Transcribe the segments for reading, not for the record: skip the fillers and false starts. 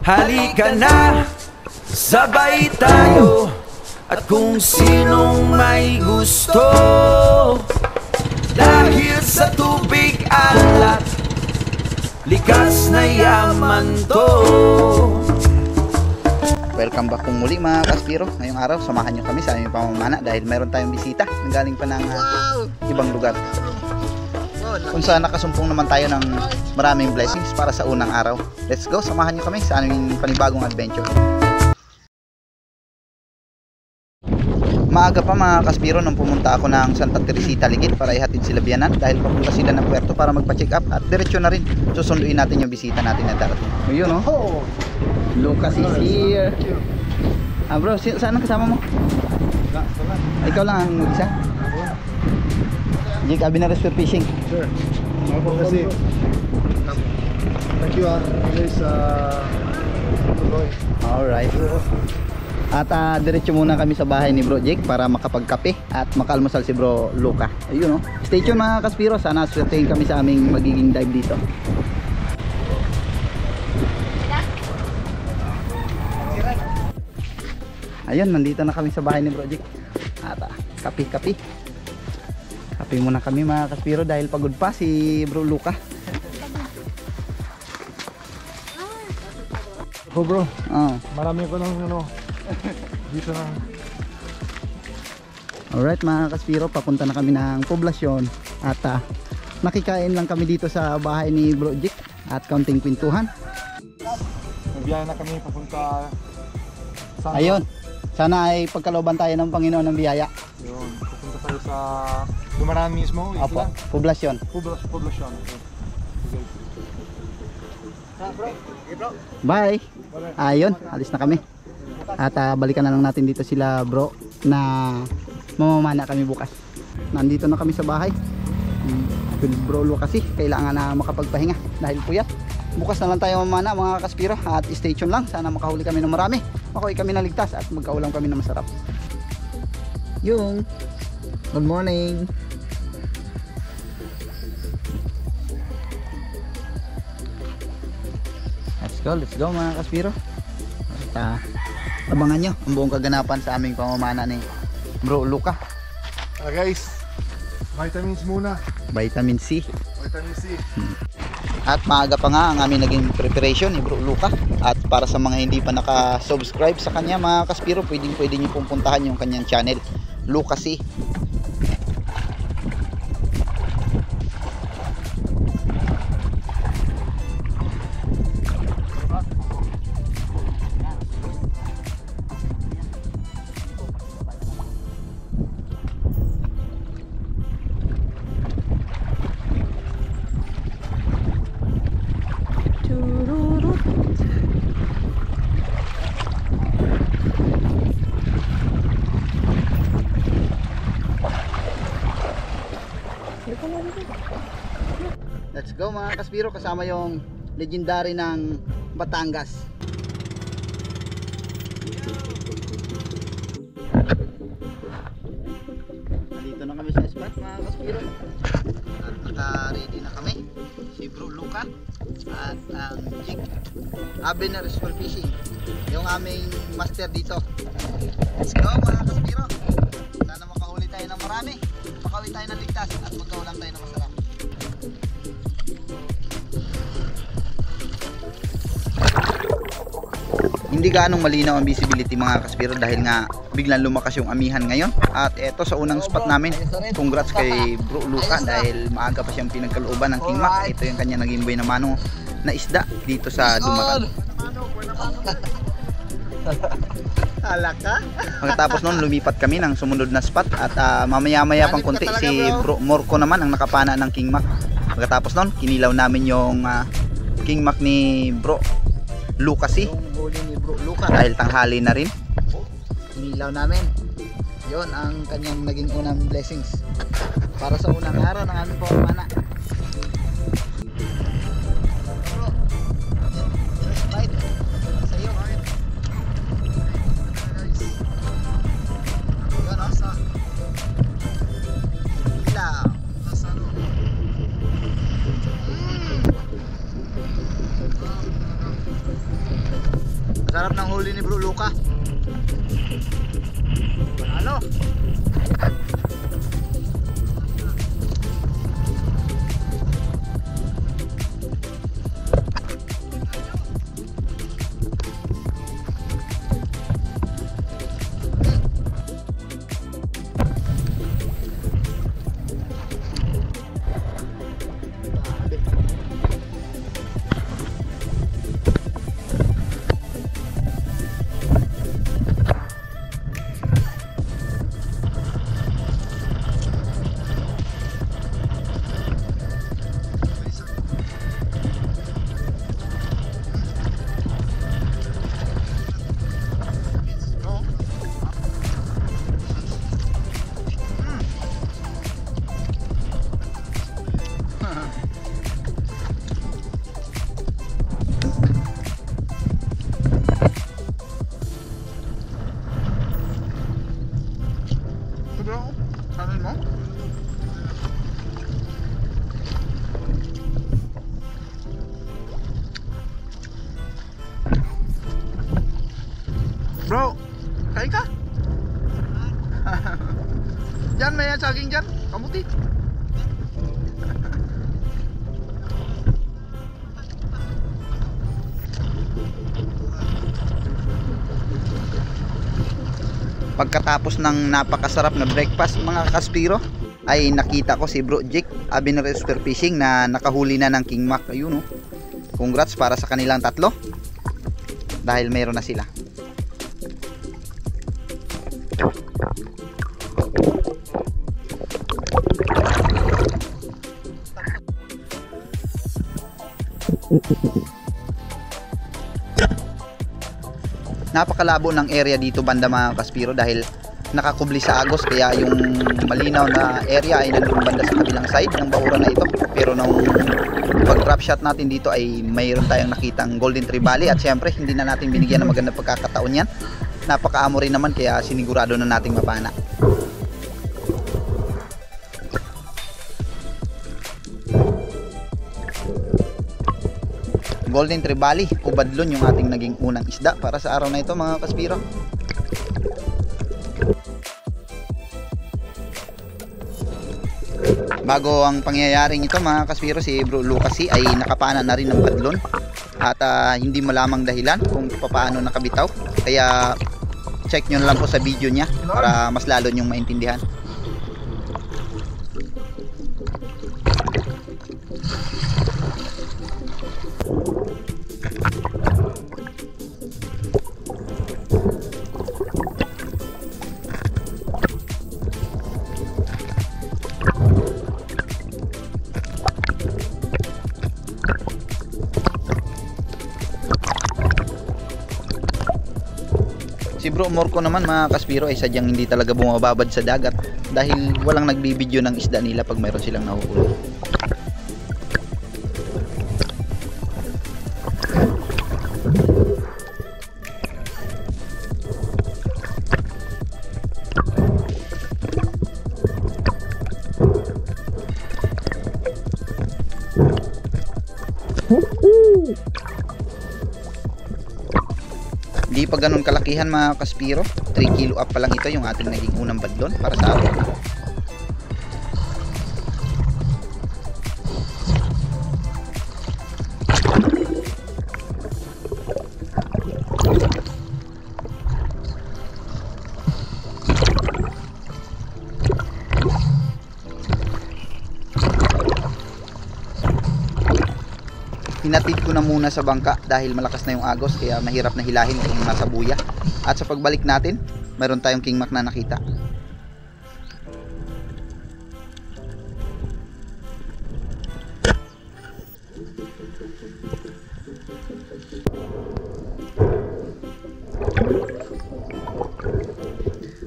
Halika na, sabay tayo. At kung sinong may gusto, dahil sa tubig alat, likas na yaman to. Welcome back kung muli mga Kaspiro. Ngayong araw, samahan nyo kami sa aming pamamana dahil meron tayong bisita na galing pa ng ibang lugar. Kung saan nakasumpong naman tayo ng maraming blessings para sa unang araw. Let's go, samahan nyo kami sa aming panibagong adventure. Maaga pa mga Kaspiro nung pumunta ako ng Santa Teresita Ligid para ihatid sila biyanan dahil papunta sila ng puerto para magpa-check up at diretsyo na rin susunduin natin yung bisita natin na darating. Ayun oh, Lucas is here. Bro, saan ang kasama mo? Ikaw lang ang mag-isa? Jake Abinares for fishing. Sure. Ako kasi thank you guys tuloy. Alright. At diretso muna kami sa bahay ni Bro Jake para makapagkape at makalmusal si Bro Luca. Ayun oh. Stay tuned mga Kaspiro, sana swertein kami sa aming magiging dive dito. Ayun, nandito na kami sa bahay ni Bro Jake. At kape. Kape muna kami mga Kaspiro dahil pagod pa si Bro Luca. Oh bro, Oh. marami ko ng dito na. Alright mga Kaspiro, papunta na kami ng poblasyon at nakikain lang kami dito sa bahay ni Bro Jake at kaunting kwentuhan. Nagbiyahe na kami papunta sa Ayun, sana ay pagkalooban tayo ng Panginoon ng biyaya. Yun, papunta tayo sa Dumaran mismo, Opo, poblasyon. poblasyon. Bye! Ayun, alis na kami. At balikan na lang natin dito sila bro na mamamana kami bukas. Nandito na kami sa bahay. Bro Lu kasi kailangan na makapagpahinga dahil puyat. Bukas na lang tayo mamana mga Kaspiro at stay tuned lang. Sana makahuli kami ng marami. Makuha kami ng ligtas at magkaulam kami ng masarap. Yung good morning. Let's go mga Kaspiro. At abangan nyo ang buong kaganapan sa aming pamamana ni Bro Luca. Guys, vitamins muna. Vitamin C. Vitamin C. At maaga pa nga ang aming naging preparation ni Bro Luca. At para sa mga hindi pa naka-subscribe sa kanya mga Kaspiro, pwede nyo pong puntahan yung kanyang channel, Luca C. Let's go mga Kaspiro, kasama yung legendary ng Batangas. Nandito na kami sa spot mga Kaspiro. At naka-ready na kami. Si Bro Luca at ang Jake Abinares for fishing, yung aming master dito. Let's go mga Kaspiro. Sana makahuli tayo ng marami, makahuli tayo ng ligtas at magkaulam tayo ng masarap. Hindi gaanong malinaw ang visibility mga Kaspiro dahil nga biglang lumakas yung amihan ngayon. At eto sa unang spot namin, congrats kay Bro Luca dahil maaga pa siyang pinagkalooban ng King Mac. Ito yung kanya naging buhay na mano na isda dito sa Dumaran. Alaka. Pagkatapos noon lumipat kami ng sumunod na spot at mamaya-maya pang konti si Bro Morco naman ang nakapana ng King Mac. Pagkatapos noon kinilaw namin yung King Mac ni Bro Lucas yung huli ni Bro Luca dahil tanghali na rin. Kinilaw namin. Yon ang kanyang naging unang blessings para sa unang araw ng aming pamamana. Sarap ng huli ni Bro Luca. Panalo. Bro, kain ka? Diyan may saging dyan, kamuti. Pagkatapos ng napakasarap na breakfast mga kaspiro, ay nakita ko si Bro Jake Abinere Spear Fishing na nakahuli na ng King Mac. Ayun oh. Congrats para sa kanilang tatlo. Dahil mayroon na sila. Napakalabo ng area dito banda mga kaspiro dahil nakakubli sa agos, kaya yung malinaw na area ay nandun banda sa kabilang side ng bakuran na ito. Pero nung pag drop shot natin dito ay mayroon tayong nakitang Golden Trevally at syempre hindi na natin binigyan ng magandang pagkakataon yan. Napakaamo rin naman kaya sinigurado na nating mapana. Golden Trevally o badlon yung ating naging unang isda para sa araw na ito mga kaspiro. Bago ang pangyayaring ito mga kaspiro, si Bro Lucas ay nakapana na rin ng badlon at hindi malamang dahilan kung paano nakabitaw, kaya check nyo lang po sa video niya para mas lalo nyong maintindihan. Si Bro Morco naman mga kaspiro ay sadyang hindi talaga bumababad sa dagat dahil walang nagbibideo ng isda nila pag mayroon silang nahuhuli. Hindi pa ganun kalakihan mga kaspiro, 3 kilo up pa lang ito yung ating naging unang badlon para sa atin. Hinatid ko na muna sa bangka dahil malakas na yung agos kaya mahirap na hilahin kung nasa buya. At sa pagbalik natin, mayroon tayong King Mac na nakita.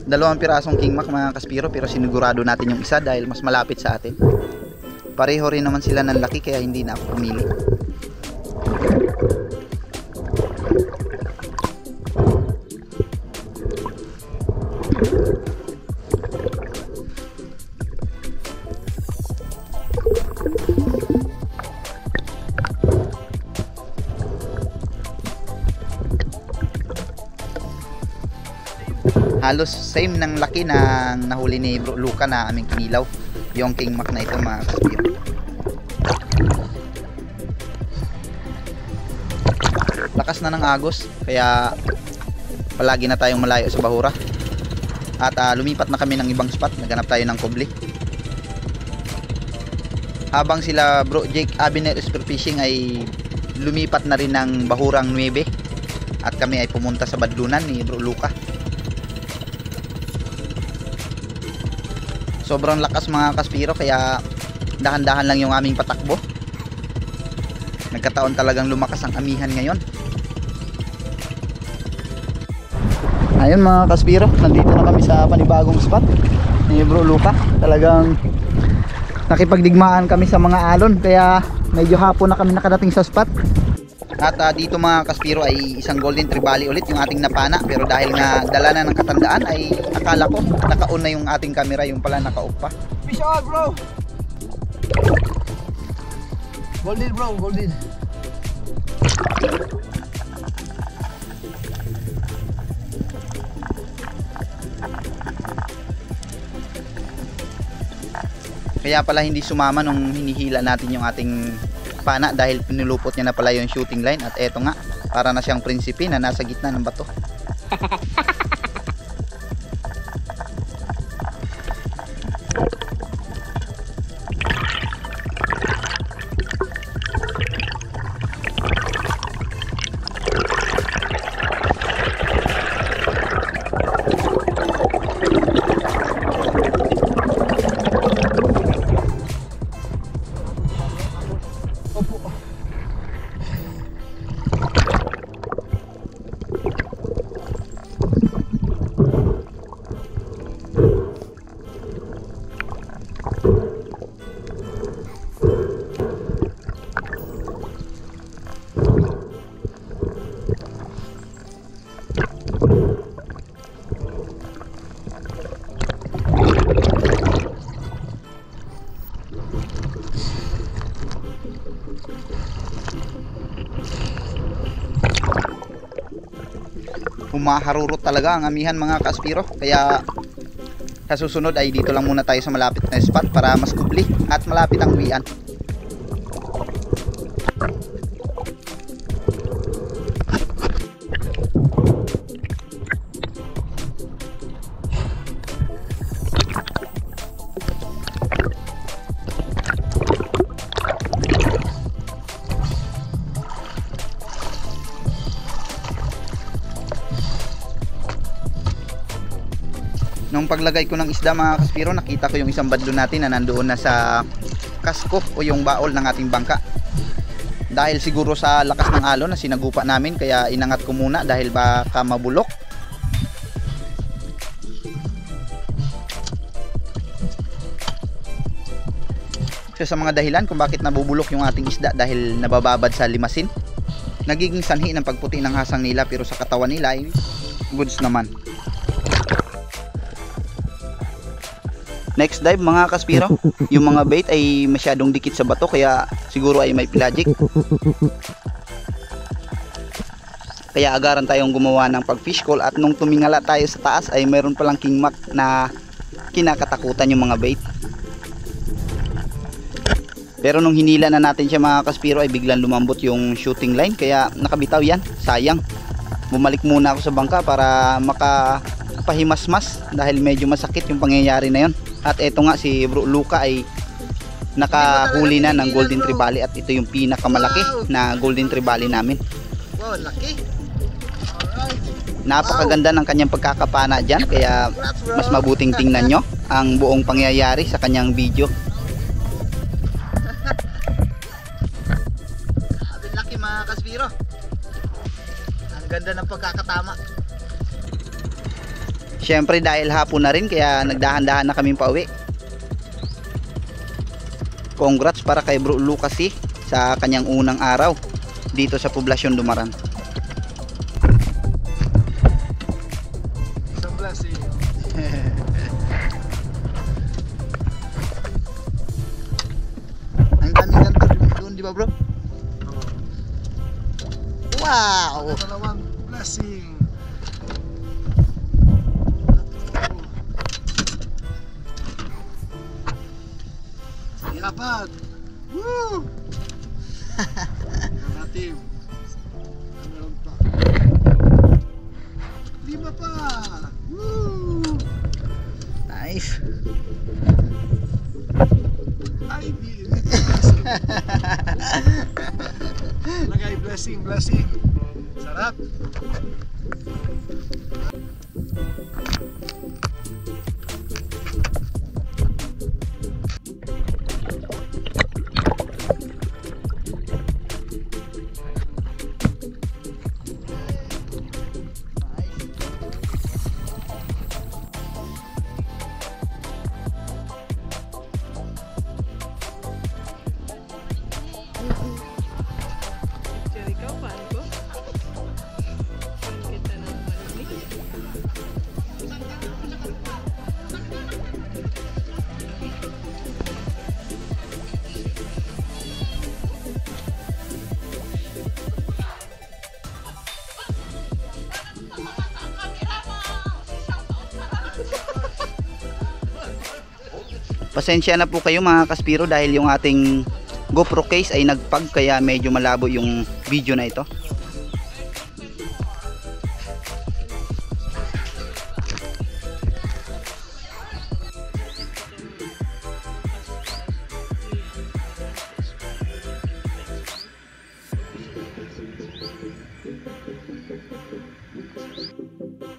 Dalawang pirasong King Mac mga kaspiro, pero sinigurado natin yung isa dahil mas malapit sa atin. Pareho rin naman sila ng laki kaya hindi na ako pumili. Halos same ng laki ng nahuli ni Bro Luca na aming kinilaw, yung King Mac na ito mga kaspiro. Lakas na ng agos, kaya palagi na tayong malayo sa bahura. At lumipat na kami ng ibang spot, naghanap tayo ng kubli. Habang sila Bro Jake Abner Spearfishing ay lumipat na rin ng bahurang 9, at kami ay pumunta sa badlunan ni Bro Luca. Sobrang lakas mga kaspiro, kaya dahan-dahan lang yung aming patakbo. Nagkataon talagang lumakas ang amihan ngayon. Ayun mga kaspiro, nandito na kami sa panibagong spot ni Bro Luca. Talagang nakipagdigmaan kami sa mga alon, kaya medyo hapon na kami nakadating sa spot. At dito mga kaspiro ay isang golden trevally ulit yung ating napana, pero dahil nga dala na ng katandaan ay akala ko naka-on na yung ating camera, yung pala naka-off pa. Fish on, bro! Golden, bro, golden. Kaya pala hindi sumama nung hinihila natin yung ating pana, dahil pinulupot niya na pala yung shooting line. At eto nga, para na siyang prinsipe na nasa gitna ng bato. Humaharurot talaga ang amihan mga kaspiro, kaya sa susunod ay dito lang muna tayo sa malapit na spot para mas kubli at malapit ang uwian. Nung paglagay ko ng isda mga kaspiro, nakita ko yung isang badlo natin na nandoon na sa kasko o yung baol ng ating bangka. Dahil siguro sa lakas ng alon na sinagupa namin, kaya inangat ko muna dahil baka mabulok. So sa mga dahilan kung bakit nabubulok yung ating isda, dahil nabababad sa limasin. Nagiging sanhi ng pagputi ng hasang nila, pero sa katawan nila ay goods naman. Next dive mga kaspiro, yung mga bait ay masyadong dikit sa bato, kaya siguro ay may pelagic. Kaya agaran tayong gumawa ng pag fish call, at nung tumingala tayo sa taas ay mayroon palang King Mac na kinakatakutan yung mga bait. Pero nung hinila na natin siya mga kaspiro ay biglang lumambot yung shooting line, kaya nakabitaw yan, sayang. Bumalik muna ako sa bangka para makapahimasmas dahil medyo masakit yung pangyayari na yon. At eto nga, si Bro Luca ay nakahuli na ng golden trevally, at ito yung pinakamalaki na golden trevally namin. Wow, laki. Napakaganda ng kanyang pagkakapana dyan, kaya mas mabuting tingnan nyo ang buong pangyayari sa kanyang video. Laki mga kaspiro. Ang ganda ng pagkakatama. Siyempre dahil hapon na rin, kaya nagdahan-dahan na kaming pauwi. Congrats para kay Bro Lucas sa kanyang unang araw dito sa Poblasyon Dumaran. Isang blessing. Ang daming gantar doon, di ba bro? Wow! Dalawang blessing. Apat. Woo! Native. Meron pa. 5 pa. Woo! Nice. Ay, lagay, blessing. Sarap. Jadi kau paano? Kita ng malamig. Pasensya na po kayo mga kaspiro dahil yung ating GoPro case ay nagpag kaya medyo malabo yung video na ito.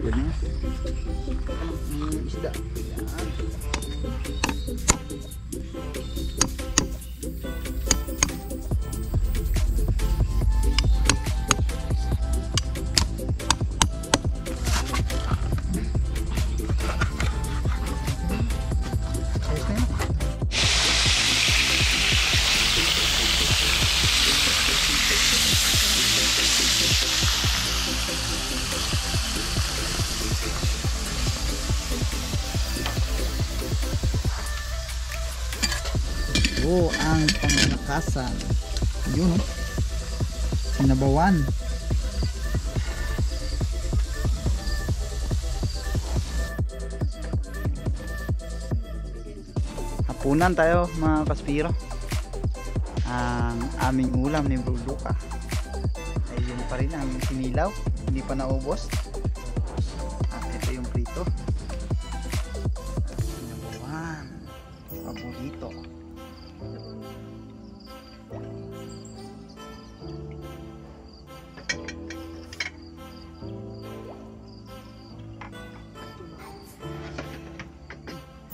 Yan na. Isda. Yan. Oh, ang panglakasan. Yun, oh. Sinabawan. Hapunan tayo mga kaspiro. Ang aming ulam ni Bro Luca ay yun pa rin ang sinilaw. Hindi pa naubos. At ito yung prito. Sinabawan. Paborito.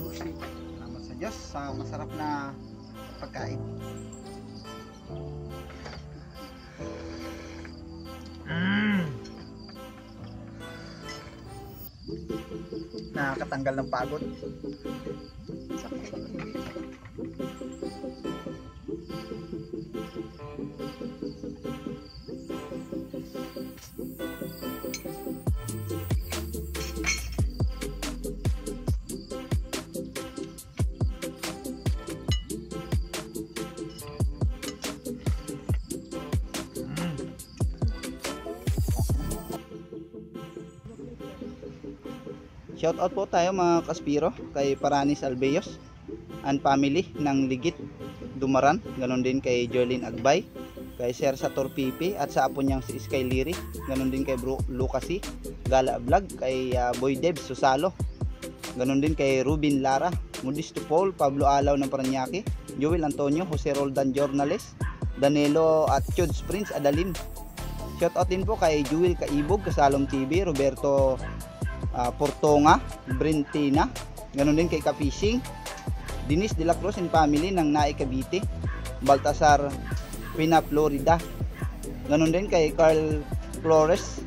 Salamat sa Diyos sa masarap na pagkain. Nakakatanggal ng pagod. Shoutout po tayo mga kaspiro kay Paranis Albeos and family ng Ligit, Dumaran, ganon din kay Jolene Agbay, kay Sir Sator Pipi at sa apo niyang si Sky Liri, ganon din kay Bro Lucasi, Gala Vlog, kay Boy Debs Susalo, ganon din kay Rubin Lara, Modisto Paul, Pablo Alaw ng Paranaque, Joel Antonio, Jose Roldan Jornales, Danilo at Chuds Prince Adalim. Shoutout din po kay Jewel Kaibog, Kasalom TV, Roberto Portonga, Brentina, ganon din kay Ka-Fishing, Denise De La Cruz and family ng Nae Cavite, Baltasar Pina Florida, ganon din kay Carl Flores,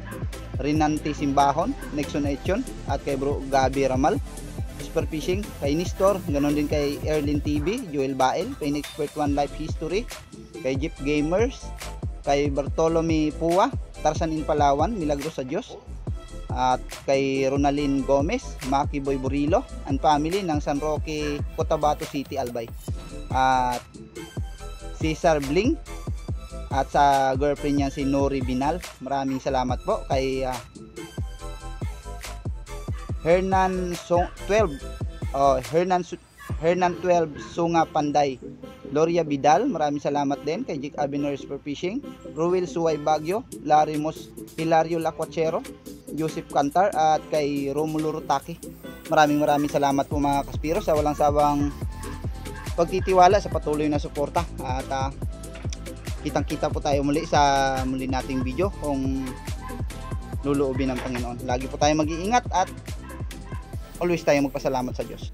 Rinanti Simbahon, Nexon Echon at kay Bro Gabi Ramal, Super Fishing, kay Nistor, ganon din kay Erlin TV, Joel Bael, kay Expert One Life History, kay Jeep Gamers, kay Bartolome Pua, Tarsan in Palawan, Milagros sa Diyos, at kay Ronalyn Gomez, Maki Boy Burilo and family ng San Roque, Cotabato City, Albay, at Cesar Bling at sa girlfriend niya si Nori Binal. Maraming salamat po kay Hernan 12 Sunga Panday Gloria Vidal, maraming salamat din. Kay Jake Abinor for Fishing, Ruel Suway Bagyo, Larry Mos, Hilario Lacuachero, Joseph Cantar, at kay Romulo Rutaki. Maraming salamat po mga kaspiro sa walang sawang pagtitiwala, sa patuloy na suporta. At kitang-kita po tayo muli sa muli nating video kung luluobin ng Panginoon. Lagi po tayo mag-iingat at always tayo magpasalamat sa Diyos.